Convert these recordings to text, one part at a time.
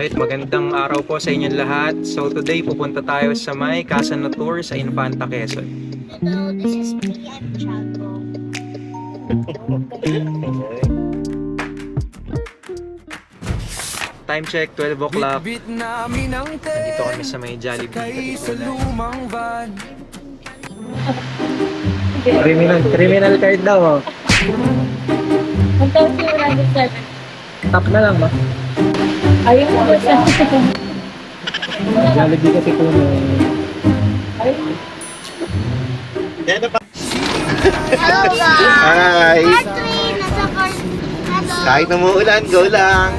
Alright, magandang araw po sa inyong lahat. So today pupunta tayo sa may Casa Notur sa Infanta, Quezon. Hello, this is me. I'm Chago. Time check, 12 o'clock. Nandito kami sa may Jollibee. Criminal card daw. Oh. 1,107. Tap na lang ba? Ayun mo ba siya? Jollibee kasi po Hello guys! Hi! Part 3! Nasa part... Kahit umuulan, go lang!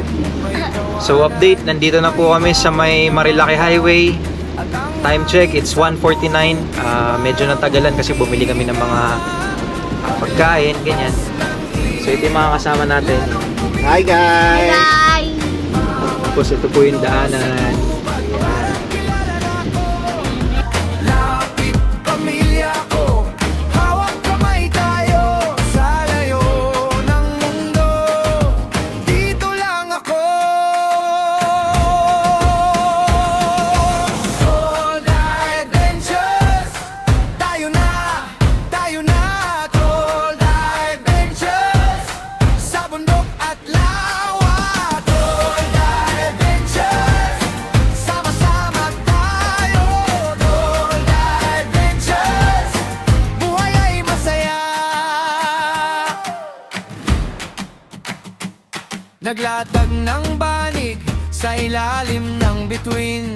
So update, nandito na po kami sa may Marilaki Highway. Time check, it's 1:49. Medyo natagalan kasi bumili kami ng mga pagkain, ganyan. So ito yung mga kasama natin. Hi guys! Bye! Tapos ito po yung daanan. Naglatag ng banig sa ilalim ng bituin.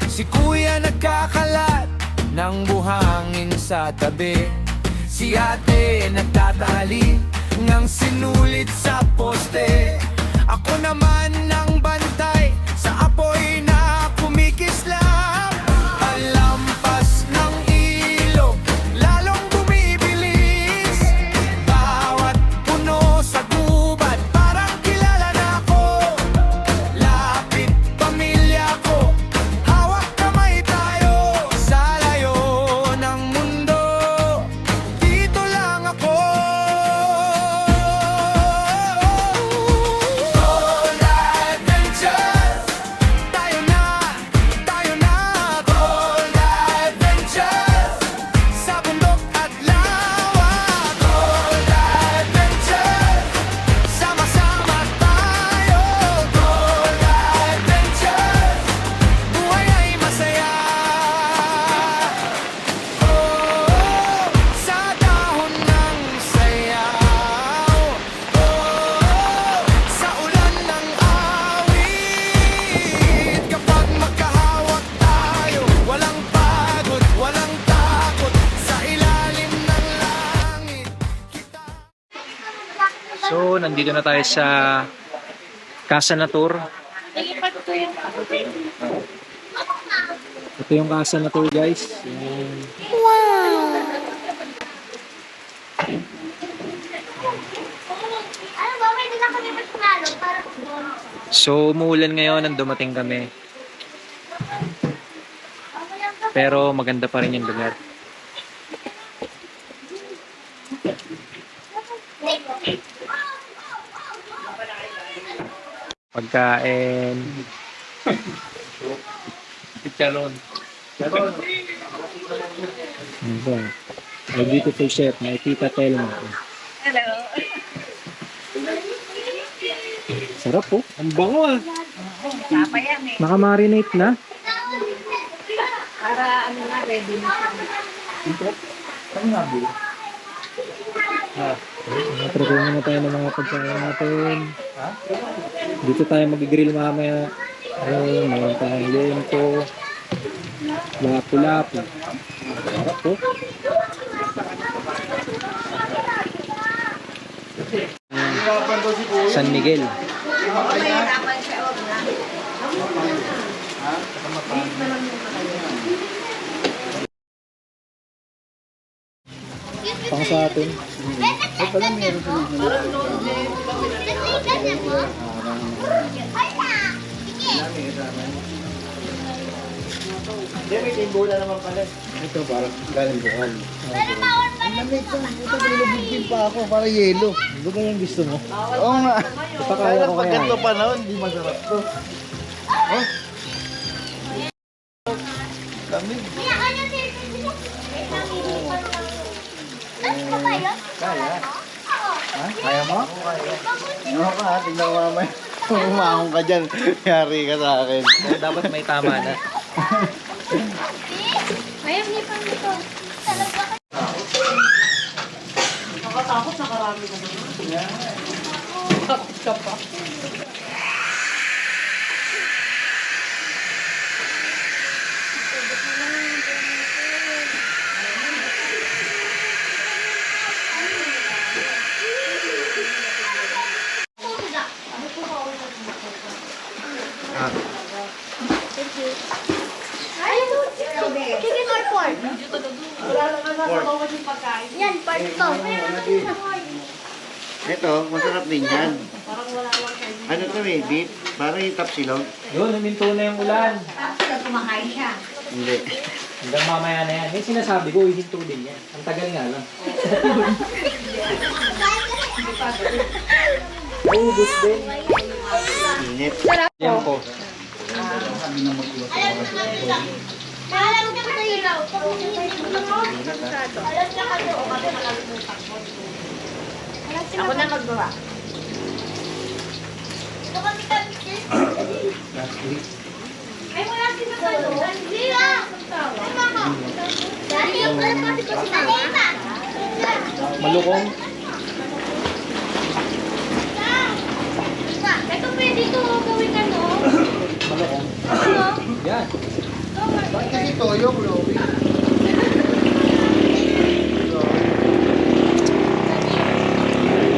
Si kuya nagkakalat ng buhangin sa tabi. Si ate nagtatali ng sinulit sa poste. Ako naman ng bantay sa apoy na kumikislap. Alampas ng ilog lalong bumibilis. Bawat puno sa gubat parang kilala na ako. Lapit pamilya ko, hawak kamay tayo. Sa layo ng mundo, dito lang ako. Gold Adventures, tayo na, Gold Adventures, sa bundok at lawa. Gold Adventures, sama-sama tayo. Gold Adventures, buhay ay masaya. Oh, sa dahon ng sayaw. Oh, sa ulan ng awit. Kapag magkahawak tayo, walang pagod, walang takot. Sa ilalim ng langit kita. So nandito na tayo sa Casa Notur. Ito yung Casa Notur, guys. Ano ba? Pwede na kami magpalo para So umuulan ngayon nang dumating kami. Pero maganda pa rin yung lugar. Pagkain. Chicharron. Ito. The beautiful chef, may Tita Telma. Hello. Sarap po. Ang bango ah. Tapa yan eh. Naka-marinate na. Para ano na, ready na siya. Prepare muna tayo ng mga pagkain natin. Dito tayo mag-grill mamaya. Ayun, mayroon tayong lento. Lapu-lapu. Sarap po. San Miguel. Pang sa atin. ganyan mo. Ganyan mo. Hala! Sige! Hindi, may timbola naman pala. Ito parang galing buwan. Pero bawal pa na Malamig ko. Ito, nilubugin pa ako para yelo. Ano ba yung gusto mo? Oo nga. Ipakaya ko Pag kaya. ganito panahon, di masarap to. Oh. Lamig. Kaya ano sir? Ano pa ba yun? Kaya. Oo. Ha? Kaya mo? Oo ka, tignan mo mamaya. Umahong ka dyan. Yari ka sa akin. So, dapat may tama na. Ayaw niya pang ito. Talaga ka. Nakatakot, nakarami ka naman. Takot ka pa. Chicken or pork? Wala lang ang nasa bawat yung pagkain. Yan, pork to. Ito, masarap din yan. Parang wala lang kayo. Ano to eh, beef? Parang yung tapsilog? Yun, huminto na yung ulan. Tapos kumakain siya. Hindi. Hanggang mamaya na yan. Yung sinasabi ko, hihinto din yan. Ang tagal nga lang. Ubus din. Init. Yan po. Alam ka ba ilaw? Alam ka Ako na magbawa. Ito kami kami. Ay, wala si Makalo. Hindi ah. Ay, mama. Dati yung pala pati ko si Mama. Malukong. Ito pwede ito gawin ka, no? Malukong. Ano? Yan. Bakit kasi toyo, Chloe?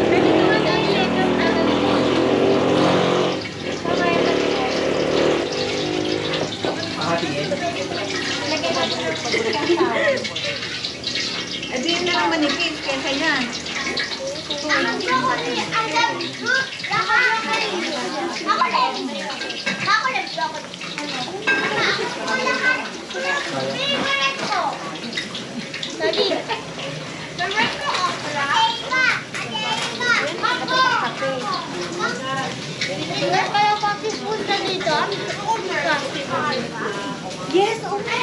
Pwede ito nga gawin yung gagawin mo. Tama yung gawin mo. Makatingin. Lagay natin yung pagkakataon. Eh di na naman manipis kaysa yan. Yes, oh my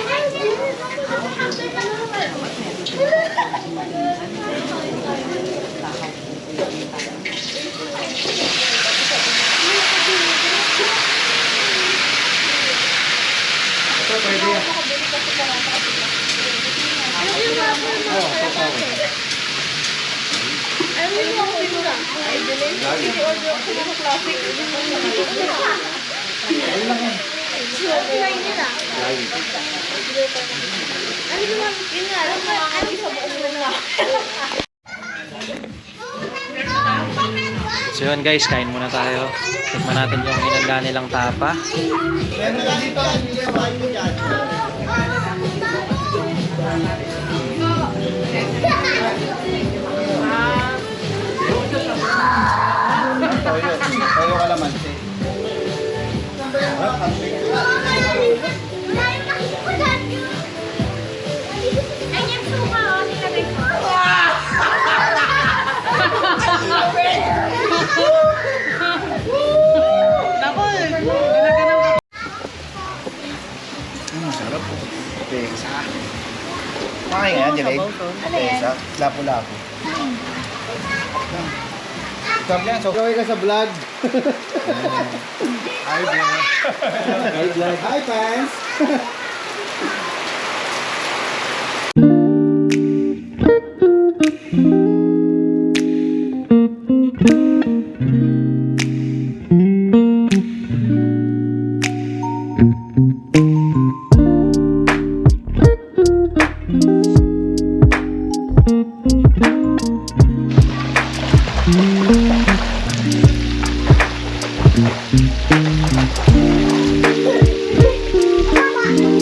Ito pwede yan. Ayun lang yan. So yun guys, kain muna tayo. Tikman natin yung inanda nilang tapa. Toyo. Toyo kalamansi. Masarap po. Pesa. Makain nga yan, Jelay. Pesa. Lapu-lapu. Sarap yan. So, gawin ka sa vlog. Hi, vlog. Hi vlog. Hi, fans. God!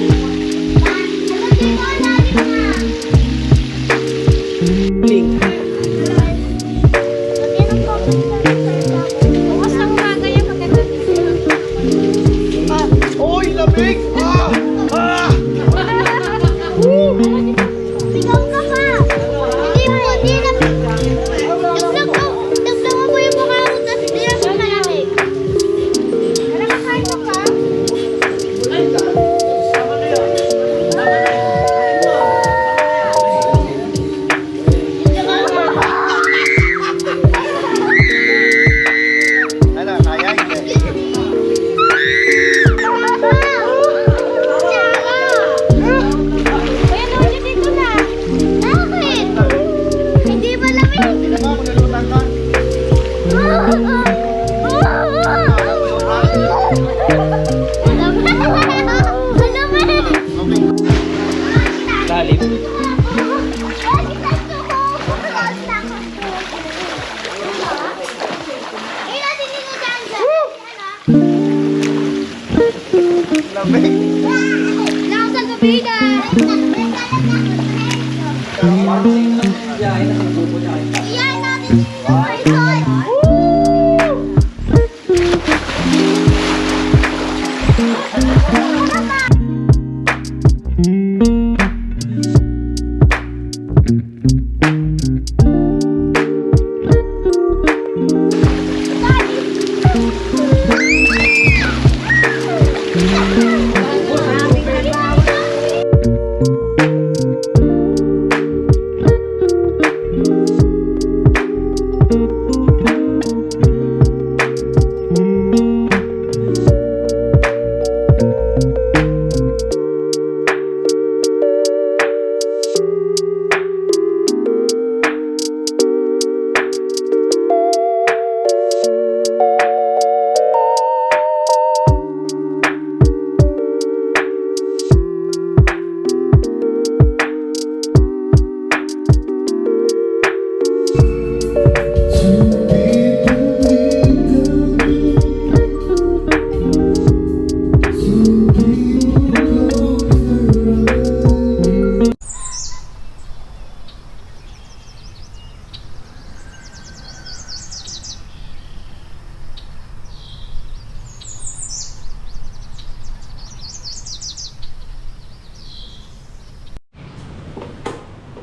kaibigan! Iyan natin yung horizon!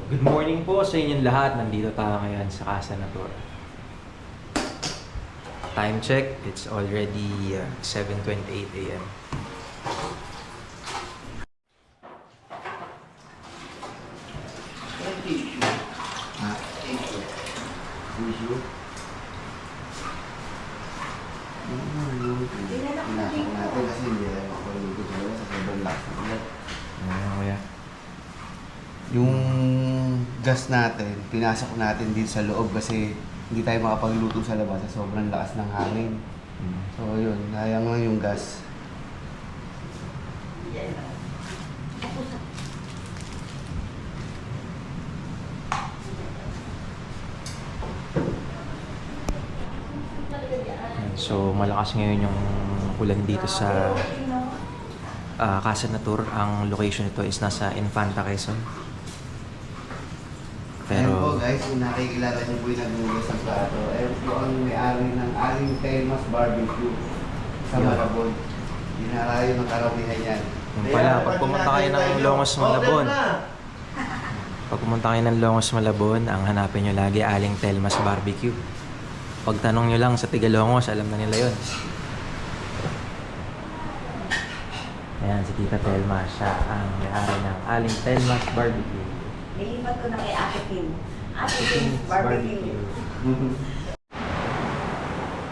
Good morning po sa inyong lahat. Nandito tayo ngayon sa Casa Natura. Time check, it's already 7:28 a.m. Natin kasi hindi tayo makapaluto talaga sa sobrang lakas ng ulan. Ayan, kuya. Yung gas natin, pinasok natin dito sa loob kasi hindi tayo makapagluto sa labas sa sobrang lakas ng hangin. So yun, sayang lang yung gas. So malakas ngayon yung ulan dito sa Casa Natura. Ang location nito is nasa Infanta, Quezon. Ayan po Pero guys, kung nakikilala niyo po yung nagmugas ng plato, ayan po ang may-ari ng Aling Temas Barbecue sa Yun. Malabon. Dinarayo ng karamihan yan. yung pala, pag pumunta kayo ng Longos, Malabon, pag pumunta kayo ng Longos, Malabon, ang hanapin nyo lagi Aling Telmas Barbecue. Pag tanong nyo lang sa Tigalongos, alam na nila yon. Ayan, si Tita Telma, siya ang may-ari ng Aling Telmas Barbecue. Nilipat ko na kay Ate Kim. Ate Kim Barbecue.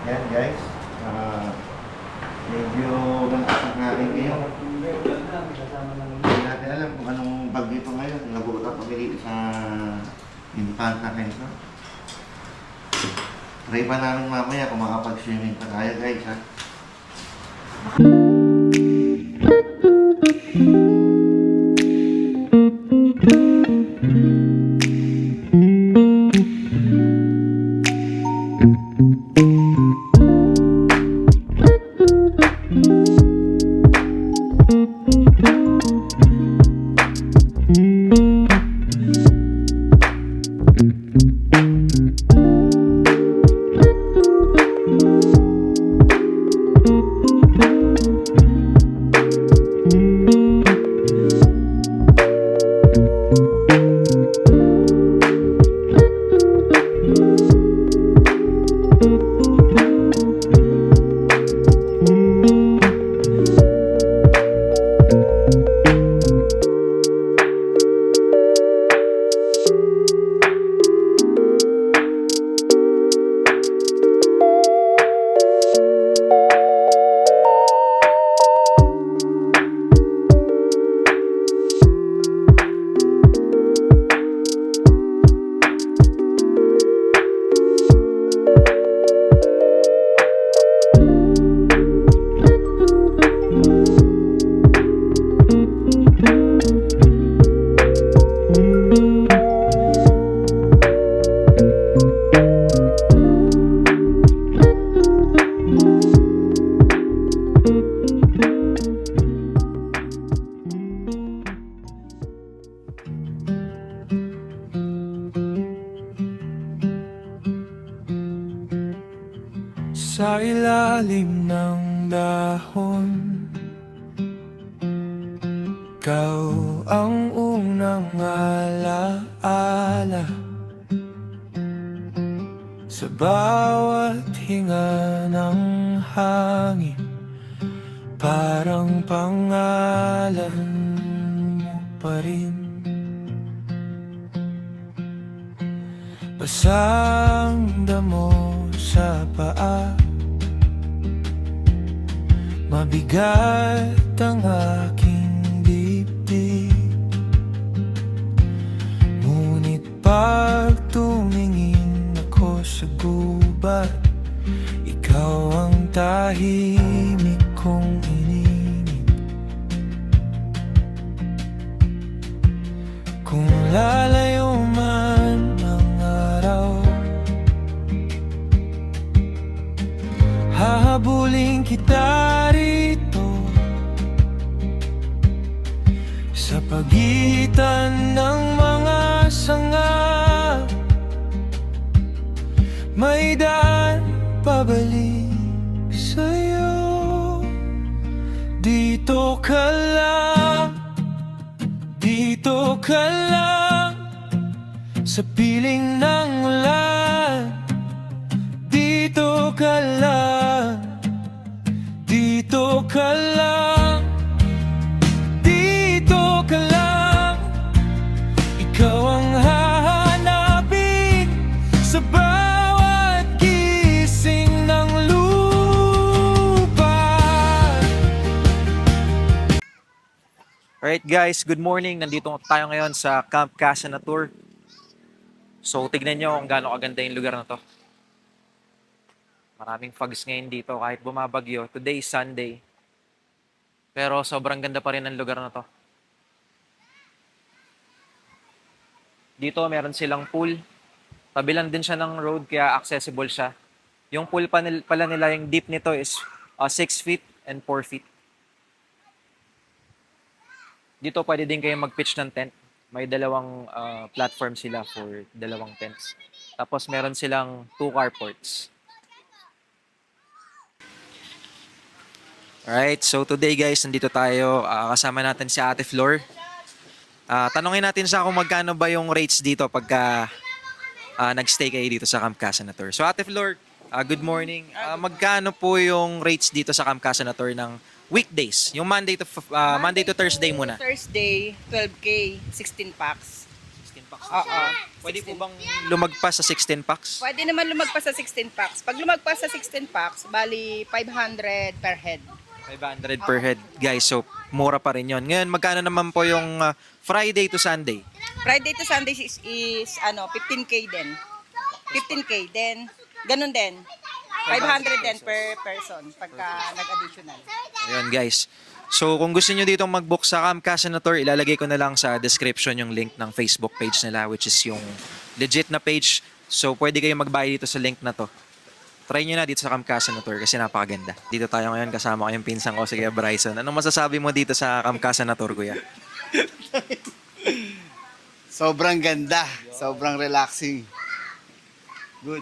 Yan guys, medyo malakas ang hangin ngayon. Hindi natin alam kung anong bagyo pa ngayon. Nabuta pa dito sa Infanta, Quezon. Try pa namin mamaya kung makapag-swimming pa tayo guys ha. sa ilalim ng dahon. Ikaw ang unang alaala sa bawat hinga ng hangin. Parang pangalan mo pa rin. Basang damo sa paa, mabigat ang aking dibdib. Ngunit pag tumingin ako sa gubat, ikaw ang tahimik kong iniinip. Kung lalayo man ang araw, hahabulin kita rito. Sa pagitan ng mga sanga, may daan pabalik sa'yo. Dito ka lang, dito ka lang, sa piling ng ulan. Dito ka lang, dito ka lang, dito ka lang. Ikaw ang hahanapin sa bawat gising ng lupa. Alright guys, good morning. Nandito tayo ngayon sa Camp Casa na tour. So tignan nyo kung gaano kaganda yung lugar na to. Maraming fogs ngayon dito kahit bumabagyo. Today is Sunday. Pero sobrang ganda pa rin ang lugar na to. Dito meron silang pool. Tabi lang din siya ng road kaya accessible siya. Yung pool pala nila, yung deep nito is 6 feet and 4 feet. Dito pwede din kayo mag-pitch ng tent. May dalawang platform sila for dalawang tents. Tapos meron silang 2 carports. Alright, so today guys, nandito tayo. Kasama natin si Ate Flor. Tanungin natin siya kung magkano ba yung rates dito pagka nag-stay kayo dito sa Camp Casa na tour. So Ate Flor, good morning. Magkano po yung rates dito sa Camp Casa na tour ng weekdays? Yung Monday to Thursday muna. Thursday, 12K, 16 packs. 16 packs. Oo. Pwede po bang lumagpas sa 16 packs? Pwede naman lumagpas sa 16 packs. Pag lumagpas sa 16 packs, bali 500 per head. 500 per head. Guys, so mura pa rin yun. Ngayon, magkano naman po yung Friday to Sunday? Friday to Sunday is 15K din. 15K din. Ganun din. 500 din per person pagka nag-additional. Ayun guys. So kung gusto nyo ditong mag-book sa Camp Casa na tour, ilalagay ko na lang sa description yung link ng Facebook page nila, which is yung legit na page. So pwede kayo mag-buy dito sa link na to. Try nyo na dito sa Camp Casa na tour kasi napakaganda. Dito tayo ngayon kasama ko yung pinsan ko, si Kuya Bryson. Anong masasabi mo dito sa Camp Casa na tour, Kuya? Sobrang ganda. Sobrang relaxing. Good.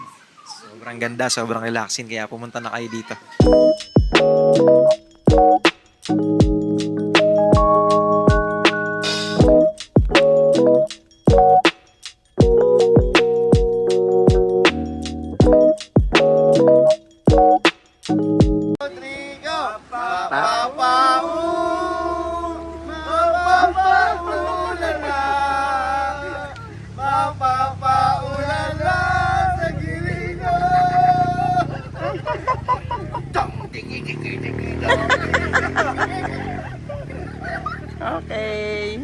Sobrang ganda, sobrang relaxing, kaya pumunta na kayo dito. Okay.